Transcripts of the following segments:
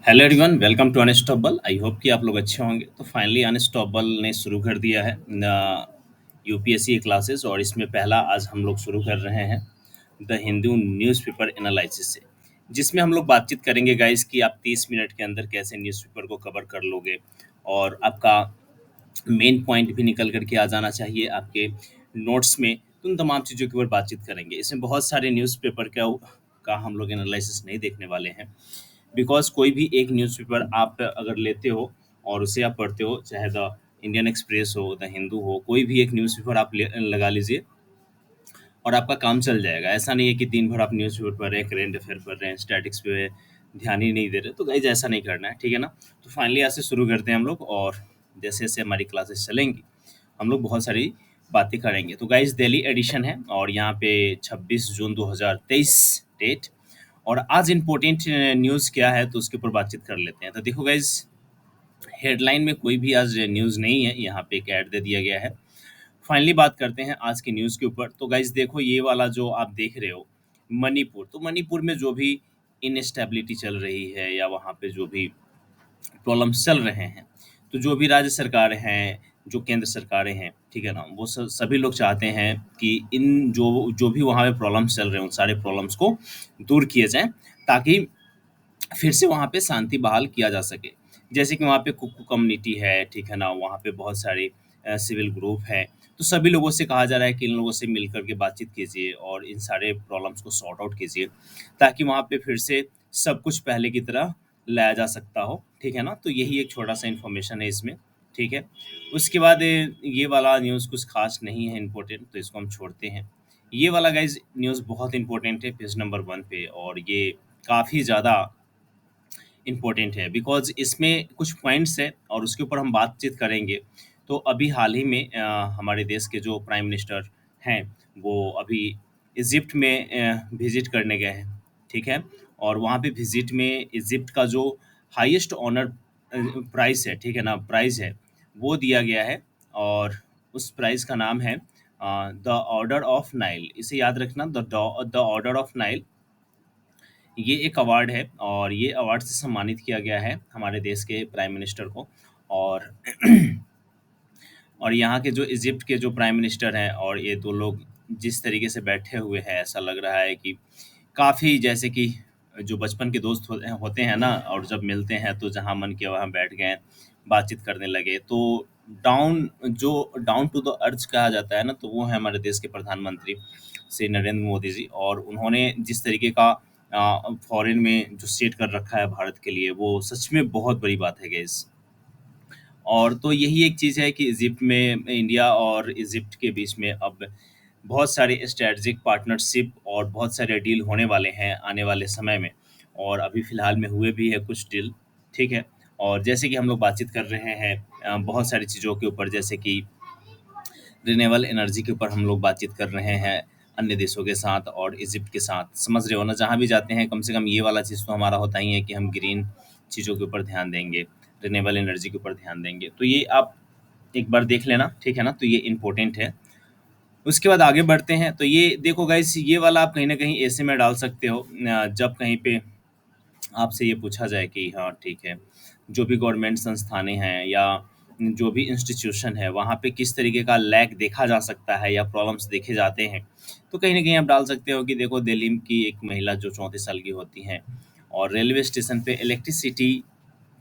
Hello everyone, welcome to unstoppable. I hope कि आप लोग अच्छे होंगे। तो फाइनली अनस्टॉपेबल ने शुरू कर दिया है यूपीएससी क्लासेस, और इसमें पहला आज हम लोग शुरू कर रहे हैं द हिंदू न्यूज़पेपर एनालिसिस से, जिसमें हम लोग बातचीत करेंगे गाइस कि आप 30 मिनट के अंदर कैसे न्यूज़पेपर को कवर कर लोगे, और आपका मेन पॉइंट भी निकल करके आ जाना चाहिए आपके नोट्स में। तो उन तमाम चीज़ों के ऊपर बातचीत करेंगे। इसमें बहुत सारे न्यूज़पेपर का हम लोग एनालिसिस नहीं देखने वाले हैं, बिकॉज़ कोई भी एक न्यूज़पेपर आप अगर लेते हो और उसे आप पढ़ते हो, चाहे द इंडियन एक्सप्रेस हो, द हिंदू हो, कोई भी एक न्यूज़पेपर आप लगा लीजिए और आपका काम चल जाएगा। ऐसा नहीं है कि दिन भर आप न्यूज़पेपर पढ़ रहे हैं, करेंट अफेयर पढ़ रहे हैं, स्टैटिक्स पे ध्यान ही नहीं दे रहे। तो गाइज ऐसा नहीं करना है, ठीक है ना? तो फाइनली आज से शुरू करते हैं हम लोग, और जैसे जैसे हमारी क्लासेस चलेंगी हम लोग बहुत सारी बातें करेंगे। तो गाइज डेली एडिशन है, और यहाँ पे 26 जून 2023 डेट। और आज इम्पोर्टेंट न्यूज़ क्या है, तो उसके ऊपर बातचीत कर लेते हैं। तो देखो गाइज, हेडलाइन में कोई भी आज न्यूज़ नहीं है, यहाँ पे एक ऐड दे दिया गया है। फाइनली बात करते हैं आज की न्यूज़ के ऊपर। तो गाइज देखो, ये वाला जो आप देख रहे हो मणिपुर, तो मणिपुर में जो भी इनस्टेबिलिटी चल रही है, या वहाँ पे जो भी प्रॉब्लम्स चल रहे हैं, तो जो भी राज्य सरकार हैं, जो केंद्र सरकारें हैं, ठीक है ना, वो सभी लोग चाहते हैं कि इन जो जो भी वहाँ पे प्रॉब्लम्स चल रहे हैं, उन सारे प्रॉब्लम्स को दूर किए जाएँ, ताकि फिर से वहाँ पे शांति बहाल किया जा सके। जैसे कि वहाँ पे कुक्कू कम्युनिटी है, ठीक है ना? वहाँ पे बहुत सारे सिविल ग्रुप हैं। तो सभी लोगों से कहा जा रहा है कि इन लोगों से मिल कर के बातचीत कीजिए और इन सारे प्रॉब्लम्स को सॉर्ट आउट कीजिए, ताकि वहाँ पे फिर से सब कुछ पहले की तरह लाया जा सकता हो, ठीक है ना? तो यही एक छोटा-सा इन्फॉर्मेशन है इसमें, ठीक है? उसके बाद ये वाला न्यूज़ कुछ ख़ास नहीं है इम्पोर्टेंट, तो इसको हम छोड़ते हैं। ये वाला गाइज़ न्यूज़ बहुत इम्पोर्टेंट है, पेज नंबर 1 पे, और ये काफ़ी ज़्यादा इम्पोर्टेंट है, बिकॉज़ इसमें कुछ पॉइंट्स हैं और उसके ऊपर हम बातचीत करेंगे। तो अभी हाल ही में हमारे देश के जो प्राइम मिनिस्टर हैं, वो अभी इजिप्ट में विज़िट करने गए हैं, ठीक है? और वहाँ पे विज़िट में इजिप्ट का जो हाईएस्ट ऑनर प्राइज़ है, ठीक है ना? प्राइज़ है, वो दिया गया है, और उस प्राइज़ का नाम है द ऑर्डर ऑफ नाइल। इसे याद रखना, द ऑर्डर ऑफ नाइल। ये एक अवार्ड है, और ये अवार्ड से सम्मानित किया गया है हमारे देश के प्राइम मिनिस्टर को। और और यहाँ के जो इजिप्ट के जो प्राइम मिनिस्टर हैं, और ये 2 लोग जिस तरीके से बैठे हुए हैं, ऐसा लग रहा है कि काफ़ी, जैसे कि जो बचपन के दोस्त होते हैं ना, और जब मिलते हैं तो जहाँ मन किया वहाँ बैठ गए, बातचीत करने लगे। तो डाउन टू द अर्थ कहा जाता है ना, तो वो है हमारे देश के प्रधानमंत्री श्री नरेंद्र मोदी जी। और उन्होंने जिस तरीके का फ़ॉरेन में जो सेट कर रखा है भारत के लिए, वो सच में बहुत बड़ी बात है गाइज़। और तो यही एक चीज़ है कि इजिप्ट में, इंडिया और इजिप्ट के बीच में अब बहुत सारे स्ट्रैटेजिक पार्टनरशिप और बहुत सारे डील होने वाले हैं आने वाले समय में, और अभी फ़िलहाल में हुए भी है कुछ डील, ठीक है? और जैसे कि हम लोग बातचीत कर रहे हैं बहुत सारी चीज़ों के ऊपर, जैसे कि रिन्यूएबल एनर्जी के ऊपर हम लोग बातचीत कर रहे हैं अन्य देशों के साथ और इजिप्ट के साथ। समझ रहे हो ना? जहाँ भी जाते हैं कम से कम ये वाला चीज़ तो हमारा होता ही है कि हम ग्रीन चीज़ों के ऊपर ध्यान देंगे, रिन्यूएबल एनर्जी के ऊपर ध्यान देंगे। तो ये आप एक बार देख लेना, ठीक है ना? तो ये इम्पोर्टेंट है। उसके बाद आगे बढ़ते हैं, तो ये देखो गाइस, ये वाला आप कहीं न कहीं ऐसे में डाल सकते हो जब कहीं पे आपसे ये पूछा जाए कि हाँ, ठीक है, जो भी गवर्नमेंट संस्थानें हैं, या जो भी इंस्टीट्यूशन है, वहाँ पे किस तरीके का लैग देखा जा सकता है या प्रॉब्लम्स देखे जाते हैं। तो कहीं न कहीं आप डाल सकते हो कि देखो, दिल्ली की एक महिला जो 34 साल की होती हैं, और रेलवे स्टेशन पे इलेक्ट्रिसिटी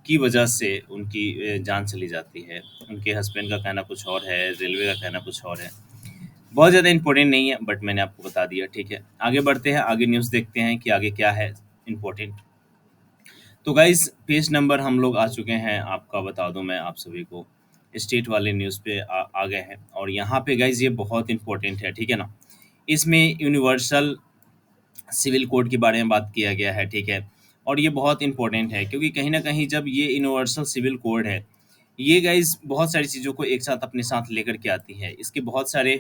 की वजह से उनकी जान चली जाती है। उनके हस्बैंड का कहना कुछ और है, रेलवे का कहना कुछ और है। बहुत ज़्यादा इम्पोर्टेंट नहीं है, बट मैंने आपको बता दिया, ठीक है। आगे बढ़ते हैं, आगे न्यूज़ देखते हैं कि आगे क्या है इम्पोर्टेंट। तो गाइज़, पेज नंबर हम लोग आ चुके हैं, आपका बता दूँ मैं आप सभी को, स्टेट वाले न्यूज़ पे आ गए हैं, और यहाँ पे गाइज़ ये बहुत इम्पोर्टेंट है, ठीक है ना? इसमें यूनिवर्सल सिविल कोड के बारे में बात किया गया है, ठीक है? और ये बहुत इम्पोर्टेंट है, क्योंकि कहीं न कहीं जब ये यूनिवर्सल सिविल कोड है, ये गाइज़ बहुत सारी चीज़ों को एक साथ अपने साथ लेकर के आती है। इसके बहुत सारे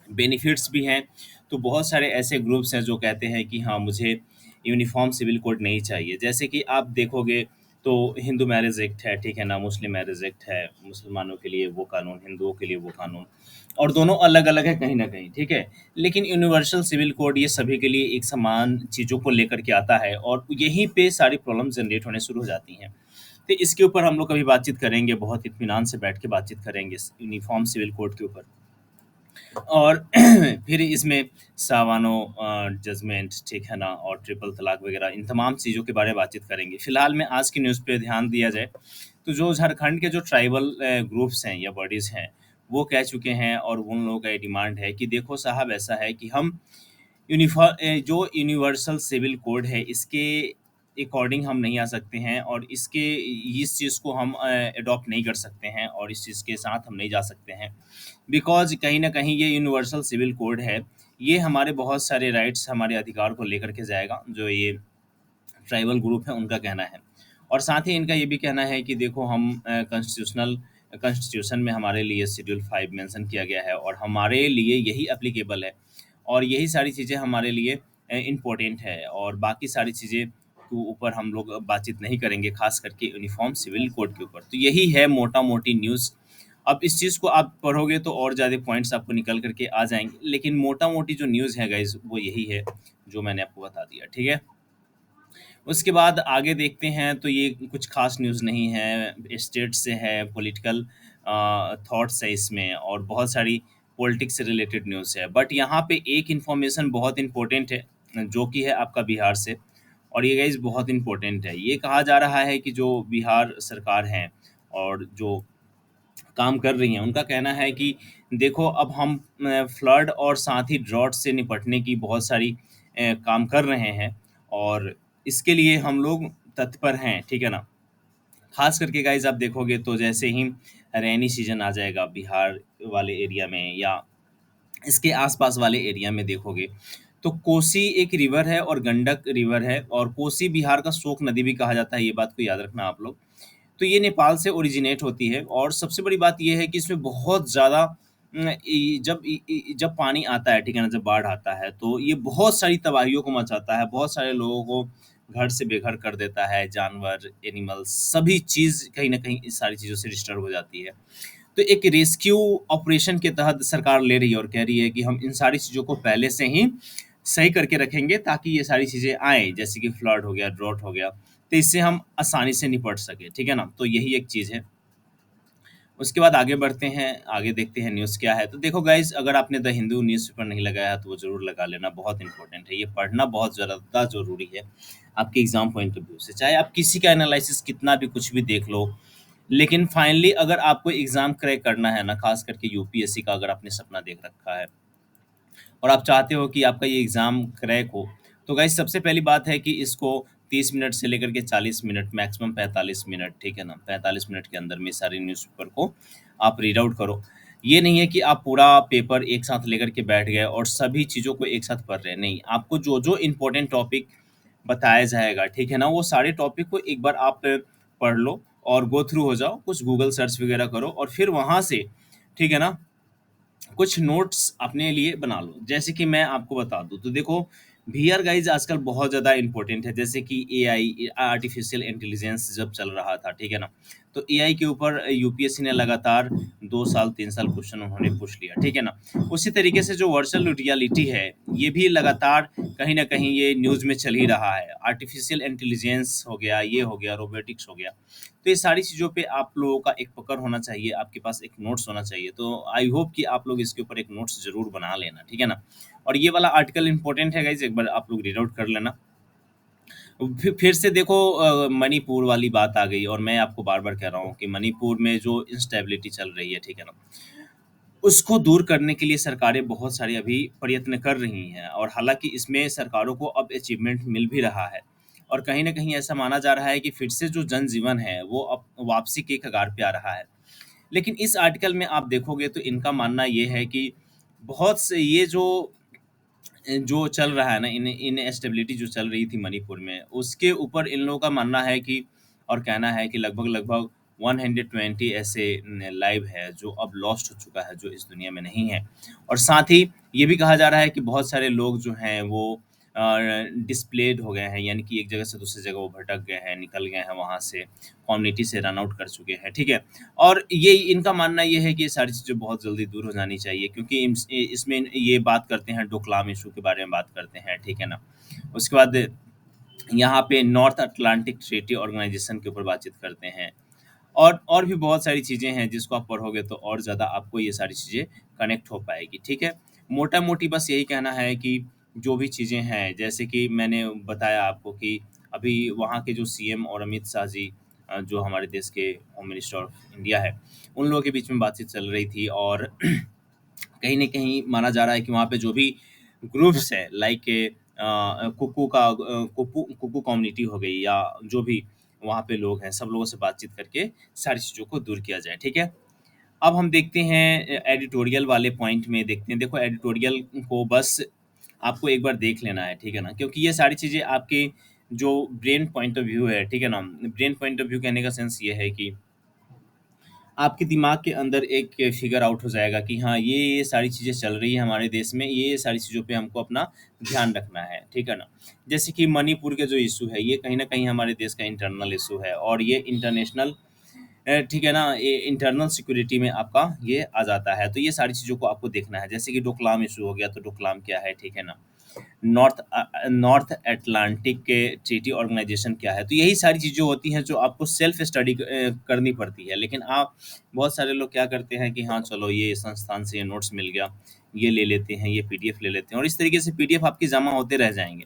बेनिफिट्स भी हैं। तो बहुत सारे ऐसे ग्रुप्स हैं जो कहते हैं कि हाँ, मुझे यूनिफ़ॉर्म सिविल कोड नहीं चाहिए। जैसे कि आप देखोगे, तो हिंदू मैरिज एक्ट है, ठीक है ना, मुस्लिम मैरिज एक्ट है, मुसलमानों के लिए वो कानून, हिंदुओं के लिए वो कानून, और दोनों अलग-अलग है कहीं न कहीं, ठीक है? लेकिन यूनिवर्सल सिविल कोड ये सभी के लिए एक समान चीज़ों को लेकर के आता है और यहीं पे सारी प्रॉब्लम जनरेट होने शुरू हो जाती हैं। तो इसके ऊपर हम लोग कभी बातचीत करेंगे, बहुत इत्मीनान से बैठ के बातचीत करेंगे इस यूनिफ़ॉर्म सिविल कोड के ऊपर। और फिर इसमें सावानों जजमेंट, ठीक है ना, और ट्रिपल तलाक वगैरह इन तमाम चीज़ों के बारे में बातचीत करेंगे। फिलहाल में आज की न्यूज़ पे ध्यान दिया जाए, तो जो झारखंड के जो ट्राइबल ग्रुप्स हैं या बॉडीज़ हैं, वो कह चुके हैं और उन लोगों का ये डिमांड है कि देखो साहब, ऐसा है कि हम जो यूनिवर्सल सिविल कोड है, इसके अकॉर्डिंग हम नहीं आ सकते हैं और इस चीज़ को हम एडॉप्ट नहीं कर सकते हैं और इस चीज़ के साथ हम नहीं जा सकते हैं। बिकॉज़ कहीं न कहीं ये यूनिवर्सल सिविल कोड है, ये हमारे बहुत सारे राइट्स, हमारे अधिकार को लेकर के जाएगा, जो ये ट्राइबल ग्रुप है उनका कहना है। और साथ ही इनका ये भी कहना है कि देखो हम कॉन्स्टिट्यूशन में हमारे लिए शेड्यूल 5 मेंशन किया गया है और हमारे लिए यही एप्लीकेबल है और यही सारी चीज़ें हमारे लिए इम्पोर्टेंट है और बाकी सारी चीज़ें के ऊपर हम लोग बातचीत नहीं करेंगे, ख़ास करके यूनिफ़ॉर्म सिविल कोड के ऊपर। तो यही है मोटा-मोटी न्यूज़। अब इस चीज़ को आप पढ़ोगे तो और ज़्यादा पॉइंट्स आपको निकल कर के आ जाएँगे, लेकिन मोटा-मोटी जो न्यूज़ है गाइज़, वो यही है, जो मैंने आपको बता दिया, ठीक है? उसके बाद आगे देखते हैं तो ये कुछ ख़ास न्यूज़ नहीं है, स्टेट से है, पॉलिटिकल थॉट्स है इसमें और बहुत सारी पॉलिटिक्स से रिलेटेड न्यूज़ है। बट यहाँ पे एक इन्फॉर्मेशन बहुत इम्पोर्टेंट है, जो कि है आपका बिहार से और ये गाइज़ बहुत इम्पोर्टेंट है। ये कहा जा रहा है कि जो बिहार सरकार है और जो काम कर रही हैं, उनका कहना है कि देखो अब हम फ्लड और साथ ही ड्रॉट से निपटने की बहुत सारी काम कर रहे हैं और इसके लिए हम लोग तत्पर हैं, ठीक है ना? ख़ास करके गाइज़ आप देखोगे तो जैसे ही रेनी सीज़न आ जाएगा बिहार वाले एरिया में या इसके आस-पास वाले एरिया में देखोगे, तो कोसी एक रिवर है और गंडक रिवर है और कोसी बिहार का शोक नदी भी कहा जाता है, ये बात को याद रखना आप लोग। तो ये नेपाल से ओरिजिनेट होती है और सबसे बड़ी बात ये है कि इसमें बहुत ज़्यादा जब पानी आता है, ठीक है ना, जब बाढ़ आता है, तो ये बहुत सारी तबाहियों को मचाता है, बहुत सारे लोगों को घर से बेघर कर देता है, जानवर, एनिमल्स सभी चीज़ कहीं न कहीं इस सारी चीज़ों से डिस्टर्ब हो जाती है। तो एक रेस्क्यू ऑपरेशन के तहत सरकार ले रही है और कह रही है कि हम इन सारी चीज़ों को पहले से ही सही करके रखेंगे ताकि ये सारी चीज़ें आएँ, जैसे कि फ्लड हो गया, ड्रॉट हो गया, तो इससे हम आसानी से निपट सकें, ठीक है ना? तो यही एक चीज़ है। उसके बाद आगे बढ़ते हैं, आगे देखते हैं न्यूज़ क्या है। तो देखो गाइज़, अगर आपने द हिंदू न्यूज़पेपर नहीं लगाया है, तो वो ज़रूर लगा लेना, बहुत इम्पोर्टेंट है। ये पढ़ना बहुत ज़्यादा ज़रूरी है, आपके एग्ज़ाम पॉइंट ऑफ व्यू से। चाहे आप किसी का एनालिसिस कितना भी कुछ भी देख लो, लेकिन फाइनली अगर आपको एग्ज़ाम क्रैक करना है ना, ख़ास करके यूपीएससी का अगर आपने सपना देख रखा है और आप चाहते हो कि आपका ये एग्ज़ाम क्रैक हो, तो गाइस सबसे पहली बात है कि इसको 30 मिनट से लेकर के 40 मिनट, मैक्सिमम 45 मिनट, ठीक है ना? 45 मिनट के अंदर में सारे न्यूज़पेपर को आप रीड आउट करो। ये नहीं है कि आप पूरा पेपर एक साथ लेकर के बैठ गए और सभी चीज़ों को एक साथ पढ़ रहे हैं, नहीं। आपको जो-जो इम्पोर्टेंट टॉपिक बताया जाएगा, ठीक है ना? वो सारे टॉपिक को एक बार आप पढ़ लो और गो थ्रू हो जाओ, कुछ गूगल सर्च वगैरह करो और फिर वहाँ से, ठीक है ना, कुछ नोट्स अपने लिए बना लो। जैसे कि मैं आपको बता दूँ, तो देखो वीआर गाइज़ आजकल बहुत ज़्यादा इम्पोर्टेंट है। जैसे कि एआई, आर्टिफ़िशियल इंटेलिजेंस जब चल रहा था, ठीक है ना? तो एआई के ऊपर यूपीएससी ने लगातार 2 साल, 3 साल क्वेश्चन उन्होंने पूछ लिया, ठीक है ना? उसी तरीके से जो वर्चुअल रियलिटी है, ये भी लगातार कहीं न कहीं ये न्यूज़ में चल ही रहा है। आर्टिफ़िशियल इंटेलिजेंस हो गया, ये हो गया, रोबोटिक्स हो गया। तो ये सारी चीज़ों पे आप लोगों का एक पकड़ होना चाहिए, आपके पास एक नोट्स होना चाहिए। तो आई होप कि आप लोग इसके ऊपर एक नोट्स ज़रूर बना लेना, ठीक है ना? और ये वाला आर्टिकल इम्पोर्टेंट है गाइज़, एक बार आप लोग रीड आउट कर लेना। फिर से देखो मणिपुर वाली बात आ गई और मैं आपको बार-बार कह रहा हूँ कि मणिपुर में जो इंस्टेबिलिटी चल रही है, ठीक है ना? उसको दूर करने के लिए सरकारें बहुत सारे अभी प्रयत्न कर रही हैं और हालाँकि इसमें सरकारों को अब अचीवमेंट मिल भी रहा है और कहीं न कहीं ऐसा माना जा रहा है कि फिर से जो जनजीवन है, वो अब वापसी के कगार पे आ रहा है। लेकिन इस आर्टिकल में आप देखोगे तो इनका मानना ये है कि बहुत से ये जो चल रहा है ना, इनएस्टेबिलिटी जो चल रही थी मणिपुर में, उसके ऊपर इन लोगों का मानना है कि और कहना है कि लगभग-लगभग 120 ऐसे न लाइव है, जो अब लॉस्ट हो चुका है, जो इस दुनिया में नहीं है। और साथ ही ये भी कहा जा रहा है कि बहुत सारे लोग जो हैं, वो डिस्प्लेड हो गए हैं, यानी कि एक जगह से दूसरी जगह वो भटक गए हैं, निकल गए हैं वहाँ से, कम्युनिटी से रन आउट कर चुके हैं, ठीक है? और ये इनका मानना ये है कि ये सारी चीज़ें बहुत जल्दी दूर हो जानी चाहिए, क्योंकि इसमें ये बात करते हैं, डोकलाम इशू के बारे में बात करते हैं, ठीक है ना? उसके बाद यहाँ पे नॉर्थ अटलांटिक ट्रीटी ऑर्गेनाइजेशन के ऊपर बातचीत करते हैं, और भी बहुत सारी चीज़ें हैं जिसको आप पढ़ोगे तो और ज़्यादा आपको ये सारी चीज़ें कनेक्ट हो पाएगी, ठीक है? मोटा-मोटी बस यही कहना है कि जो भी चीज़ें हैं, जैसे कि मैंने बताया आपको कि अभी वहाँ के जो सीएम और अमित शाह जी, जो हमारे देश के होम मिनिस्टर ऑफ इंडिया है, उन लोगों के बीच में बातचीत चल रही थी, और कहीं न कहीं माना जा रहा है कि वहाँ पे जो भी ग्रुप्स हैं, लाइक कुकू कम्युनिटी हो गई, या जो भी वहाँ पे लोग हैं, सब लोगों से बातचीत करके सारी चीज़ों को दूर किया जाए, ठीक है? अब हम देखते हैं एडिटोरियल वाले पॉइंट में देखते हैं। देखो, एडिटोरियल को बस आपको एक बार देख लेना है, ठीक है ना? क्योंकि ये सारी चीज़ें आपके जो ब्रेन पॉइंट ऑफ व्यू है, ठीक है ना? ब्रेन पॉइंट ऑफ व्यू कहने का सेंस ये है कि आपके दिमाग के अंदर एक फिगर आउट हो जाएगा कि हाँ, ये सारी चीज़ें चल रही हैं हमारे देश में, ये सारी चीज़ों पे हमको अपना ध्यान रखना है, ठीक है ना? जैसे कि मणिपुर के जो इश्यू है, ये कहीं न कहीं हमारे देश का इंटरनल इश्यू है, और ये इंटरनेशनल ठीक है ना, ये इंटरनल सिक्योरिटी में आपका ये आ जाता है। तो ये सारी चीज़ों को आपको देखना है। जैसे कि डोकलाम इश्यू हो गया, तो डोकलाम क्या है, ठीक है ना? नॉर्थ अटलांटिक के ट्रीटी ऑर्गेनाइजेशन क्या है? तो यही सारी चीज़ें होती हैं जो आपको सेल्फ स्टडी करनी पड़ती है। लेकिन आप बहुत सारे लोग क्या करते हैं कि हाँ, चलो ये संस्थान से ये नोट्स मिल गया, ये ले लेते हैं, ये पीडीएफ ले लेते हैं, और इस तरीके से पीडीएफ आपकी जमा होते रह जाएँगे।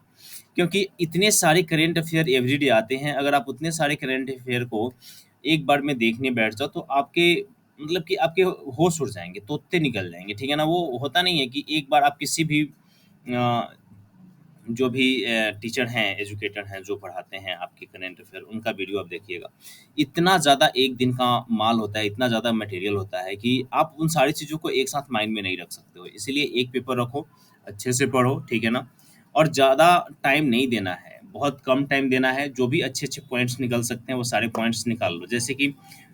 क्योंकि इतने सारे करंट अफ़ेयर एवरीडे आते हैं, अगर आप उतने सारे करंट अफ़ेयर को एक बार में देखने बैठ जाओ, तो आपके मतलब कि आपके होश उड़ जाएँगे, तोते निकल जाएँगे, ठीक है ना? वो होता नहीं है कि एक बार आप किसी भी अ, जो भी टीचर हैं, एजुकेटर हैं, जो पढ़ाते हैं आपके करंट अफ़ेयर, उनका वीडियो आप देखिएगा। इतना ज़्यादा एक दिन का माल होता है, इतना ज़्यादा मटेरियल होता है कि आप उन सारी चीज़ों को एक साथ माइंड में नहीं रख सकते हो। इसीलिए एक पेपर रखो, अच्छे से पढ़ो, ठीक है ना? और ज़्यादा टाइम नहीं देना है, बहुत कम टाइम देना है। जो भी अच्छे-अच्छे पॉइंट्स निकल सकते हैं, वो सारे पॉइंट्स निकाल लो। जैसे कि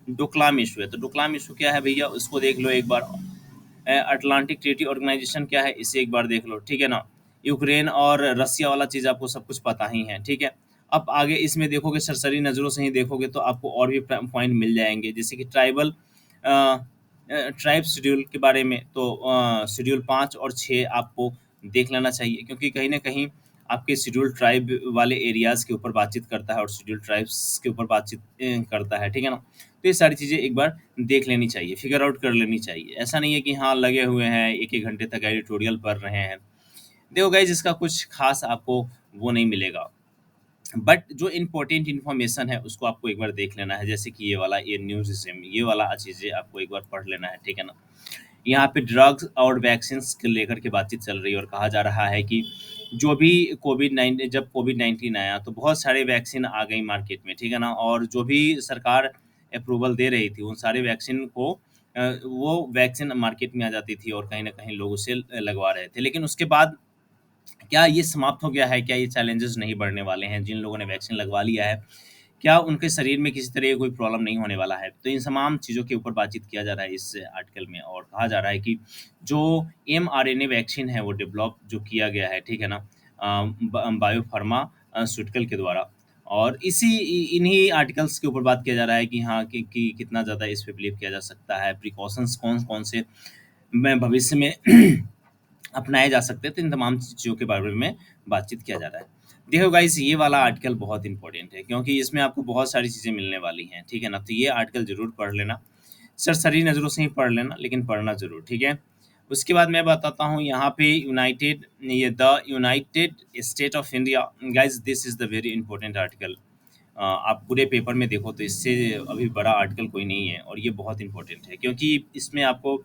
डोकलाम इश्यू है, तो डोकलाम इश्यू क्या है भैया, उसको देख लो एक बार। अटलांटिक ट्रीटी ऑर्गेनाइजेशन क्या है, इसे एक बार देख लो, ठीक है ना? यूक्रेन और रसिया वाला चीज़ आपको सब कुछ पता ही है, ठीक है? अब आगे इसमें देखोगे, सरसरी नज़रों से ही देखोगे तो आपको और भी पॉइंट मिल जाएँगे, जैसे कि ट्राइब शेड्यूल के बारे में, तो शेड्यूल 5 और 6 आपको देख लेना चाहिए, क्योंकि कहीं न कहीं आपके शेड्यूल ट्राइब वाले एरियाज़ के ऊपर बातचीत करता है, और शेड्यूल ट्राइब्स के ऊपर बातचीत करता है, ठीक है ना? तो ये सारी चीज़ें एक बार देख लेनी चाहिए, फिगर आउट कर लेनी चाहिए। ऐसा नहीं है कि हाँ, लगे हुए हैं, 1-1 घंटे तक एडिटोरियल पढ़ रहे हैं। देखो गाइज़, इसका कुछ ख़ास आपको वो नहीं मिलेगा। बट जो इम्पोर्टेंट इन्फॉर्मेशन है, उसको आपको एक बार देख लेना है। जैसे कि ये वाला, ये न्यूज़िज़्म, ये वाला चीज़ें आपको एक बार पढ़ लेना है, ठीक है ना? यहाँ पे ड्रग्स और वैक्सीन्स को लेकर के बातचीत चल रही है, और कहा जा रहा है कि जो भी कोविड-19 आया, तो बहुत सारे वैक्सीन आ गई मार्केट में, ठीक है ना? और जो भी सरकार अप्रूवल दे रही थी, उन सारे वैक्सीन को वो वैक्सीन मार्केट में आ जाती थी, और कहीं न कहीं लोग उसे लगवा रहे थे। लेकिन उसके बाद क्या ये समाप्त हो गया है? क्या ये चैलेंजेस नहीं बढ़ने वाले हैं? जिन लोगों ने वैक्सीन लगवा लिया है, क्या उनके शरीर में किसी तरह की कोई प्रॉब्लम नहीं होने वाला है? तो इन तमाम चीज़ों के ऊपर बातचीत किया जा रहा है इस आर्टिकल में, और कहा जा रहा है कि जो एमआरएनए वैक्सीन है, वो डेवलप जो किया गया है, ठीक है ना? बायो फार्मास्यूटिकल के द्वारा, और इन्हीं आर्टिकल्स के ऊपर बात किया जा रहा है कि हाँ, कि कितना ज़्यादा इस पे बिलीव किया जा सकता है, प्रिकॉशंस कौन-कौन से में भविष्य में अपनाए जा सकते हैं, तो इन तमाम चीज़ों के बारे में बातचीत किया जा रहा है। देखो गाइस, ये वाला आर्टिकल बहुत इम्पोर्टेंट है, क्योंकि इसमें आपको बहुत सारी चीज़ें मिलने वाली हैं, ठीक है ना? तो ये आर्टिकल ज़रूर पढ़ लेना। सरसरी नज़रों से ही पढ़ लेना, लेकिन पढ़ना ज़रूर, ठीक है? उसके बाद मैं बताता हूँ यहाँ पे the United state of India. Guys, this is the very important article. आप पूरे पेपर में देखो तो इससे अभी बड़ा आर्टिकल कोई नहीं है, और ये बहुत इम्पोर्टेंट है, क्योंकि इसमें आपको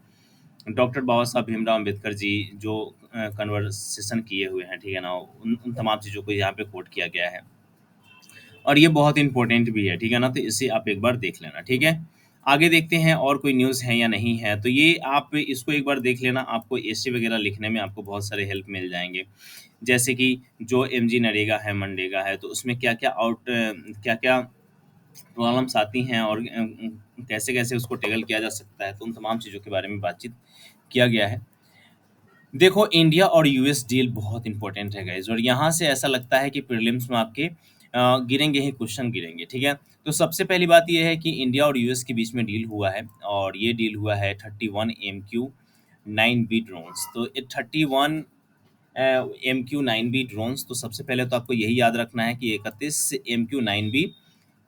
डॉक्टर बाबा साहब भीमराव अम्बेडकर जी जो कन्वर्सेशन किए हुए हैं, ठीक है ना? उन तमाम चीज़ों को यहाँ पे कोट किया गया है, और ये बहुत इम्पोर्टेंट भी है, ठीक है ना? तो इसे आप एक बार देख लेना, ठीक है? आगे देखते हैं और कोई न्यूज़ है या नहीं है, तो ये आप इसको एक बार देख लेना, आपको एसे वगैरह लिखने में आपको बहुत सारे हेल्प मिल जाएँगे। जैसे कि जो एमजी नरेगा है, मनरेगा है, तो उसमें क्या-क्या प्रॉब्लम्स आती हैं, और कैसे-कैसे उसको टैकल किया जा सकता है, तो उन तमाम चीज़ों के बारे में बातचीत किया गया है। देखो, इंडिया और यूएस डील बहुत इंपॉर्टेंट है गाइस, और यहाँ से ऐसा लगता है कि प्रीलिम्स में आपके गिरेंगे ही, क्वेश्चन गिरेंगे, ठीक है। तो सबसे पहली बात ये है कि इंडिया और यूएस के बीच में डील हुआ है, और ये डील हुआ है 31 MQ-9B ड्रोन्स। तो ये 31 MQ-9B ड्रोन्स, तो सबसे पहले तो आपको यही याद रखना है कि 31 MQ-9B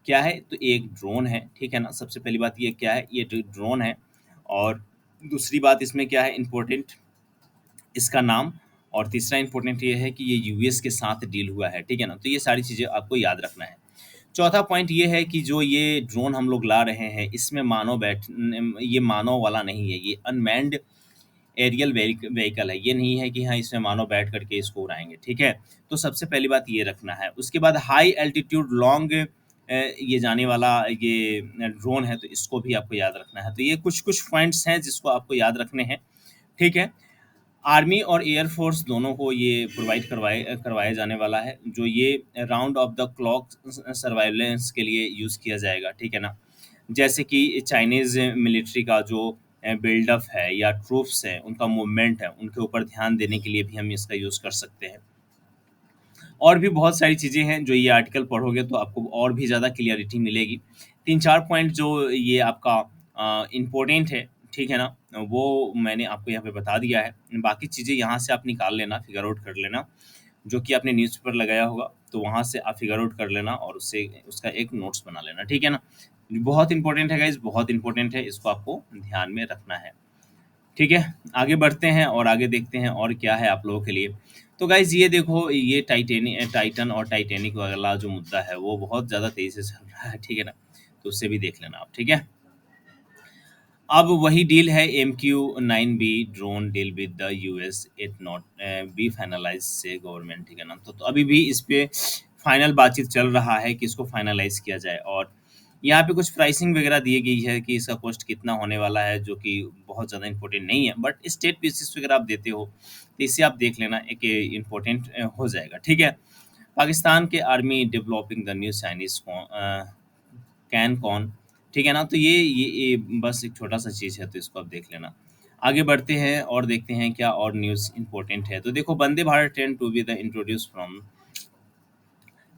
क्या है, तो ये एक ड्रोन है, ठीक है ना। सबसे पहली बात ये क्या है, ये ड्रोन है। और दूसरी बात इसमें क्या है इम्पोर्टेंट, इसका नाम। और तीसरा इम्पोर्टेंट ये है कि ये यूएस के साथ डील हुआ है, ठीक है ना। तो ये सारी चीज़ें आपको याद रखना है। चौथा पॉइंट ये है कि जो ये ड्रोन हम लोग ला रहे हैं, इसमें ये मानव वाला नहीं है, ये अनमैन्ड एरियल व्हीकल है। ये नहीं है कि हाँ, इसमें मानव बैठ करके इसको उड़ाएँगे, ठीक है? तो सबसे पहली बात ये रखना है। उसके बाद हाई एल्टीट्यूड लॉन्ग ये जाने वाला ये ड्रोन है, तो इसको भी आपको याद रखना है। तो ये कुछ-कुछ पॉइंट्स हैं जिसको आपको याद रखने हैं, ठीक है? आर्मी और एयर फोर्स दोनों को ये प्रोवाइड करवाया जाने वाला है, जो ये round of the clock surveillance के लिए यूज़ किया जाएगा, ठीक है ना। जैसे कि चाइनीज़ मिलिट्री का जो बिल्डअप है या ट्रूप्स हैं, उनका मूवमेंट है, उनके ऊपर ध्यान देने के लिए भी हम इसका यूज़ कर सकते हैं। और भी बहुत सारी चीज़ें हैं, जो ये आर्टिकल पढ़ोगे तो आपको और भी ज़्यादा क्लियरिटी मिलेगी। 3-4 पॉइंट जो ये आपका इम्पोर्टेंट है, ठीक है ना? वो मैंने आपको यहाँ पे बता दिया है। बाकी चीज़ें यहाँ से आप निकाल लेना, फिगर आउट कर लेना, जो कि आपने न्यूज़पेपर लगाया होगा, तो वहाँ से आप फिगर आउट कर लेना और उससे उसका एक नोट्स बना लेना, ठीक है ना? बहुत इम्पोर्टेंट है गाइज़, बहुत इम्पोर्टेंट है, इसको आपको ध्यान में रखना है। ठीक है, आगे बढ़ते हैं और आगे देखते हैं और क्या है आप लोगों के लिए। तो गाइज़ ये देखो, ये टाइटन और टाइटैनिक वाला जो मुद्दा है, वो बहुत ज़्यादा तेज़ी से चल रहा है, ठीक है ना? तो उसे भी देख लेना आप, ठीक है? अब वही डील है, MQ-9B drone deal with the US, it not be finalised से गवर्नमेंट, ठीक है ना? तो अभी भी इस पे फाइनल बातचीत चल रहा है कि इसको फाइनलाइज़ किया जाए, और यहाँ पे कुछ प्राइसिंग वगैरह दी गई है कि इसका कॉस्ट कितना होने वाला है, जो कि बहुत ज़्यादा इम्पोर्टेंट नहीं है, बट स्टेट बेसिस वगैरह आप देते हो, तो इसे आप देख लेना, एक इम्पोर्टेंट हो जाएगा, ठीक है? पाकिस्तान के army developing the new Chinese can कौन, ठीक है ना? तो ये बस एक छोटा-सा चीज़ है, तो इसको आप देख लेना। आगे बढ़ते हैं और देखते हैं क्या और न्यूज़ इम्पोर्टेंट है। तो देखो, Vande Bharat train to be the introduce from,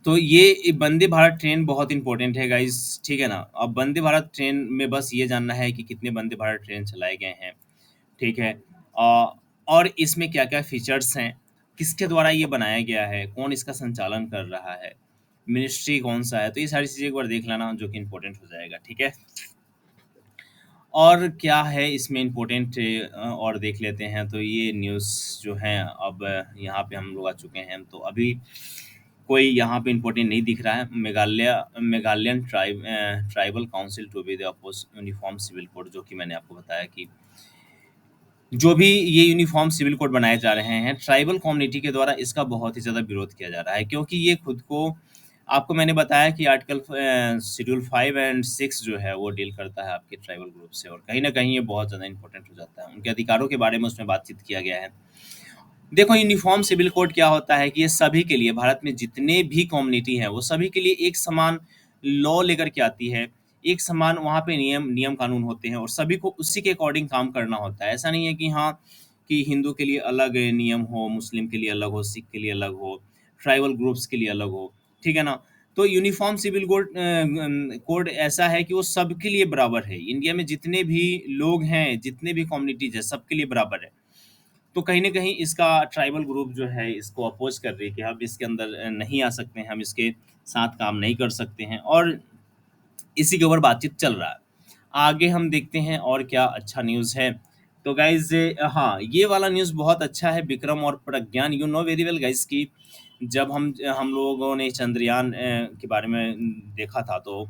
तो ये वंदे भारत ट्रेन बहुत इम्पोर्टेंट है गाइज़, ठीक है ना? अब वंदे भारत ट्रेन में बस ये जानना है कि कितने वंदे भारत ट्रेन चलाए गए हैं, ठीक है? और इसमें क्या-क्या फीचर्स हैं, किसके द्वारा ये बनाया गया है, कौन इसका संचालन कर रहा है, मिनिस्ट्री कौन-सा है, तो ये सारी चीज़ें एक बार देख लेना, जो कि इम्पोर्टेंट हो जाएगा, ठीक है? और क्या है इसमें इम्पोर्टेंट, और देख लेते हैं। तो ये न्यूज़ जो हैं, अब यहाँ पे हम लोग आ चुके हैं, तो अभी कोई यहाँ पे इम्पोर्टेंट नहीं दिख रहा है। Meghalayan tribal council to be the oppose uniform civil code, जो कि मैंने आपको बताया कि जो भी ये यूनिफॉर्म सिविल कोड बनाए जा रहे हैं, ट्राइबल कम्युनिटी के द्वारा इसका बहुत ही ज़्यादा विरोध किया जा रहा है, क्योंकि ये खुद को, आपको मैंने बताया कि आर्टिकल शेड्यूल 5 एंड 6 जो है, वो डील करता है आपके ट्राइबल ग्रुप से, और कहीं न कहीं ये बहुत ज़्यादा इम्पोर्टेंट हो जाता है। उनके अधिकारों के बारे में उसमें बातचीत किया गया है। देखो, यूनिफ़ॉर्म सिविल कोड क्या होता है कि ये सभी के लिए, भारत में जितने भी कम्युनिटी हैं, वो सभी के लिए एक समान लॉ लेकर के आती है। एक समान वहाँ पे नियम कानून होते हैं, और सभी को उसी के अकॉर्डिंग काम करना होता है। ऐसा नहीं है कि हाँ, कि हिंदू के लिए अलग नियम हो, मुस्लिम के लिए अलग हो, सिख के लिए अलग हो, ट्राइबल ग्रुप्स के लिए अलग हो, ठीक है ना? तो यूनिफ़ॉर्म सिविल कोड ऐसा है कि वो सबके लिए बराबर है। इंडिया में जितने भी लोग हैं, जितने भी कम्युनिटीज़ हैं, सबके लिए बराबर है। तो कहीं न कहीं इसका ट्राइबल ग्रुप जो है, इसको अपोज़ कर रही है कि हम इसके अंदर नहीं आ सकते हैं, हम इसके साथ काम नहीं कर सकते हैं, और इसी के ऊपर बातचीत चल रहा है। आगे हम देखते हैं और क्या अच्छा न्यूज़ है। तो गाइज़, हाँ, ये वाला न्यूज़ बहुत अच्छा है, विक्रम और Pragyan, you know very well guys कि जब हम लोगों ने चंद्रयान के बारे में देखा था, तो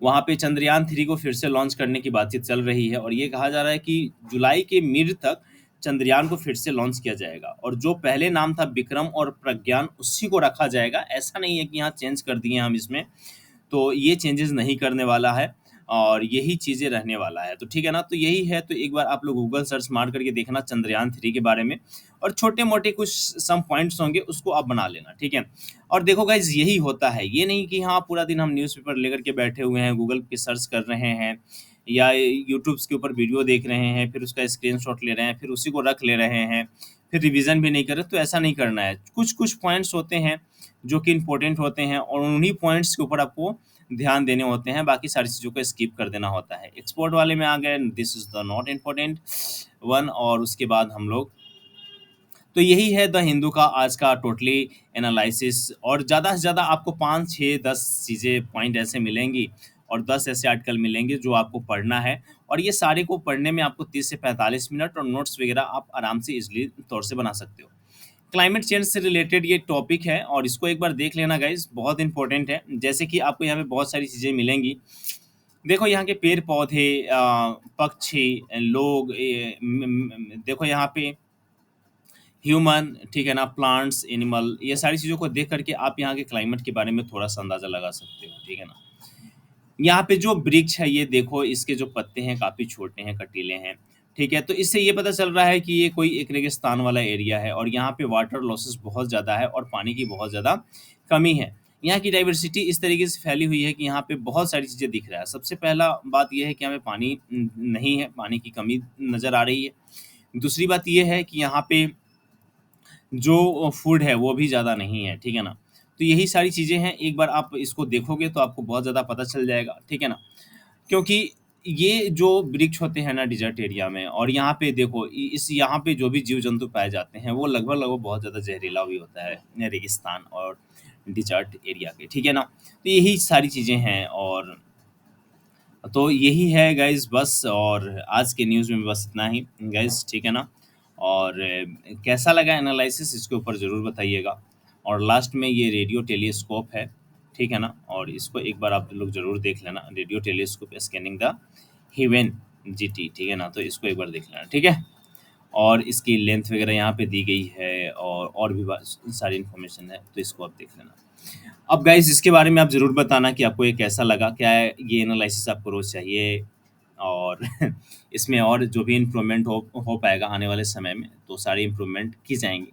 वहाँ पे चंद्रयान 3 को फिर से लॉन्च करने की बातचीत चल रही है, और ये कहा जा रहा है कि जुलाई के मिड तक चंद्रयान को फिर से लॉन्च किया जाएगा, और जो पहले नाम था विक्रम और प्रज्ञान, उसी को रखा जाएगा। ऐसा नहीं है कि यहाँ चेंज कर दिए हम इसमें, तो ये चेंजेस नहीं करने वाला है, और यही चीज़ें रहने वाला है। तो ठीक है ना? तो यही है, तो एक बार आप लोग गूगल सर्च मार करके देखना चंद्रयान 3 के बारे में, और छोटे-मोटे कुछ सम पॉइंट्स होंगे, उसको आप बना लेना, ठीक है? और देखो गाइज़, यही होता है, ये नहीं कि हाँ, पूरा दिन हम न्यूज़पेपर लेकर के बैठे हुए हैं, गूगल पे सर्च कर रहे हैं, या यूट्यूब्स के ऊपर वीडियो देख रहे हैं, फिर उसका स्क्रीनशॉट ले रहे हैं, फिर उसी को रख ले रहे हैं, फिर रिवीजन भी नहीं कर रहे, तो ऐसा नहीं करना है। कुछ-कुछ पॉइंट्स होते हैं जो कि इम्पोर्टेंट होते हैं और उन्हीं पॉइंट्स के ऊपर आपको ध्यान देने होते हैं, बाकी सारी चीज़ों को स्किप कर देना होता है। एक्सपोर्ट वाले में आ गए, this is the not important one, और उसके बाद हम लोग, तो यही है द हिंदू का आज का टोटली एनालिसिस। और ज़्यादा से ज़्यादा आपको 5, 6, 10 चीज़ें पॉइंट ऐसे मिलेंगी और 10 ऐसे आर्टिकल मिलेंगे जो आपको पढ़ना है, और ये सारे को पढ़ने में आपको 30 से 45 मिनट, और नोट्स वगैरह आप आराम से ईज़िली तौर से बना सकते हो। क्लाइमेट चेंज से रिलेटेड ये टॉपिक है और इसको एक बार देख लेना गाइज़, बहुत इंपॉर्टेंट है। जैसे कि आपको यहाँ पे बहुत सारी चीज़ें मिलेंगी। देखो यहाँ के पेड़-पौधे, पक्षी, लोग, देखो यहाँ पे ह्यूमन, ठीक है ना, प्लांट्स, एनिमल, ये सारी चीज़ों को देख करके आप यहाँ के क्लाइमेट के बारे में थोड़ा-सा अंदाज़ा लगा सकते हो, ठीक है ना। यहाँ पे जो वृक्ष है ये देखो, इसके जो पत्ते हैं काफ़ी छोटे हैं, कटीले हैं, ठीक है। तो इससे ये पता चल रहा है कि ये कोई एक रेगिस्तान वाला एरिया है और यहाँ पे वाटर लॉसेस बहुत ज़्यादा है और पानी की बहुत ज़्यादा कमी है। यहाँ की डाइवर्सिटी इस तरीके से फैली हुई है कि यहाँ पे बहुत सारी चीज़ें दिख रहा है। सबसे पहला बात ये है कि यहाँ पे पानी नहीं है, पानी की कमी नज़र आ रही है। दूसरी बात ये है कि यहाँ पे जो फूड है वो भी ज़्यादा नहीं है, ठीक है ना? तो यही सारी चीज़ें हैं, एक बार आप इसको देखोगे तो आपको बहुत ज़्यादा पता चल जाएगा, ठीक है ना? क्योंकि ये जो वृक्ष होते हैं ना डिज़र्ट एरिया में, और यहाँ पे देखो इस यहाँ पे जो भी जीव-जंतु पाए जाते हैं वो लगभग-लगभग बहुत ज़्यादा ज़हरीला भी होता है, रेगिस्तान और डिज़र्ट एरिया के, ठीक है ना? तो यही सारी चीज़ें हैं, और तो यही है गाइज़ बस, और आज के न्यूज़ में बस इतना ही गाइज़, ठीक है ना? और कैसा लगा एनालिसिस इसके ऊपर ज़रूर बताइएगा। और लास्ट में ये रेडियो टेलीस्कोप है, ठीक है ना? और इसको एक बार आप लोग ज़रूर देख लेना, radio telescope scanning the haven GT, ठीक है ना? तो इसको एक बार देख लेना, ठीक है? और इसकी लेंथ वगैरह यहाँ पे दी गई है, और भी सारी इन्फॉर्मेशन है, तो इसको आप देख लेना। अब गाइस इसके बारे में आप ज़रूर बताना कि आपको ये कैसा लगा? क्या ये एनालिसिस आपको रोज़ चाहिए? और इसमें और जो भी इम्प्रूवमेंट हो पाएगा आने वाले समय में, तो सारी इम्प्रूवमेंट की जाएँगी।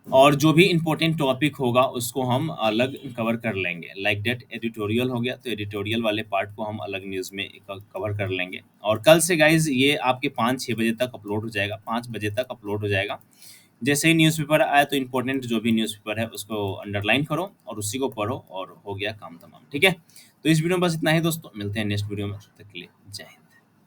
और जो भी इम्पोर्टेंट टॉपिक होगा उसको हम अलग कवर कर लेंगे। लाइक दैट एडिटोरियल हो गया, तो एडिटोरियल वाले पार्ट को हम अलग न्यूज़ में कवर कर लेंगे। और कल से गाइज़ ये आपके 5-6 बजे तक अपलोड हो जाएगा, 5 बजे तक अपलोड हो जाएगा। जैसे ही न्यूज़पेपर आया तो इम्पोर्टेंट जो भी न्यूज़पेपर है उसको अंडरलाइन करो और उसी को पढ़ो, और हो गया काम तमाम, ठीक है? तो इस वीडियो में बस इतना ही दोस्तों, मिलते हैं नेक्स्ट वीडियो में, तब तक के लिए जय हिंद।